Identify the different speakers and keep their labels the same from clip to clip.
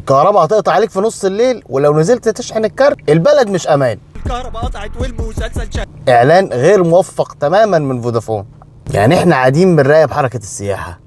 Speaker 1: الكهرباء هتقطع عليك في نص الليل، ولو نزلت تشحن الكارت البلد مش امان.
Speaker 2: الكهرباء قطعت والمسلسل شغال.
Speaker 1: اعلان غير موفق تماما من فودافون. يعني احنا قاعدين بنراقب حركة السياحة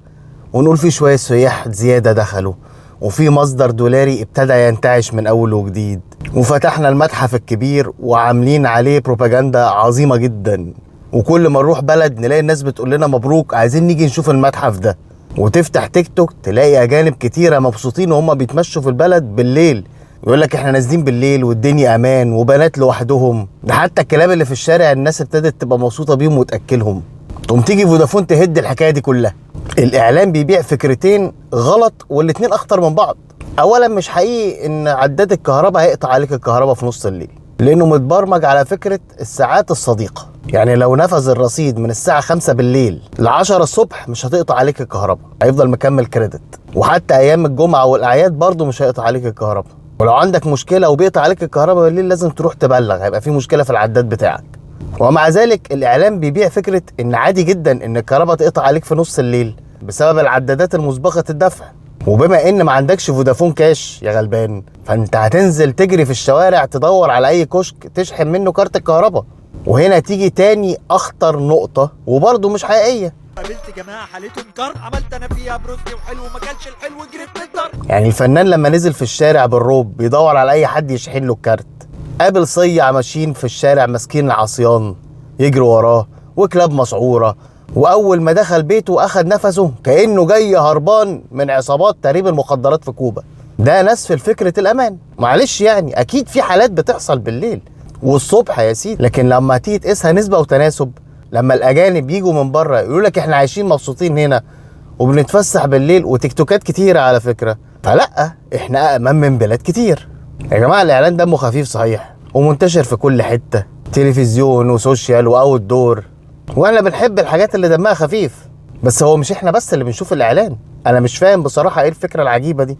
Speaker 1: ونقول في شوية سياح زيادة دخلوا، وفي مصدر دولاري ابتدى ينتعش من اول وجديد، وفتحنا المتحف الكبير وعاملين عليه بروباجندا عظيمة جدا، وكل ما نروح بلد نلاقي الناس بتقول لنا مبروك عايزين نيجي نشوف المتحف ده. وتفتح تيك توك تلاقي اجانب كتيرة مبسوطين وهم بيتمشوا في البلد بالليل، يقول لك احنا نازلين بالليل والدنيا امان وبنات لوحدهم. ده حتى الكلاب اللي في الشارع الناس ابتدت تبقى مبسوطة بيهم وتاكلهم. تقوم تيجي فودافون تهد الحكاية دي كلها. الاعلان بيبيع فكرتين غلط والاتنين اخطر من بعض. اولا مش حقيقي ان عداد الكهرباء هيقطع عليك الكهرباء في نص الليل، لانه متبرمج على فكرة الساعات الصديقة. يعني لو نفذ الرصيد من الساعة 5 بالليل ل 10 الصبح مش هتقطع عليك الكهرباء، هيفضل مكمل كريدت. وحتى ايام الجمعة والاعياد برضو مش هيقطع عليك الكهرباء. ولو عندك مشكلة وبيقطع عليك الكهرباء بالليل لازم تروح تبلغ، هيبقى في مشكلة في العداد بتاعك. ومع ذلك الاعلان بيبيع فكرة ان عادي جدا ان الكهرباء تقطع عليك في نص الليل بسبب العدادات المسبقة الدفع. وبما ان ما عندكش فودافون كاش يا غلبان، فانت هتنزل تجري في الشوارع تدور على اي كشك تشحن منه كارت الكهرباء. وهنا تيجي تاني اخطر نقطة وبرضه مش حقيقية.
Speaker 2: قابلت جماعه حالتهم كار، عملت انا فيها بروسلي وحلو، ما كانش الحلو جريت من الدار.
Speaker 1: يعني الفنان لما نزل في الشارع بالروب بيدور على اي حد يشحن له الكارت، قابل صيع ماشيين في الشارع ماسكين العصيان يجروا وراه وكلاب مسعورة، واول ما دخل بيته اخد نفسه كانه جاي هربان من عصابات تهريب المخدرات في كوبا. ده ناس في فكرة الامان. معلش يعني اكيد في حالات بتحصل بالليل والصبح يا سيدي، لكن لما تيجي تقيسها نسبة وتناسب، لما الاجانب يجوا من بره يقولوا لك احنا عايشين مبسوطين هنا وبنتفسح بالليل وتيك توكات كتيرة على فكرة، فلا احنا أأمن من بلاد كتير. يا جماعة الإعلان دمه خفيف صحيح ومنتشر في كل حتة، تلفزيون وسوشيال وأوت دور، وأنا بنحب الحاجات اللي دمها خفيف. بس هو مش احنا بس اللي بنشوف الإعلان. أنا مش فاهم بصراحة إيه الفكرة العجيبة دي.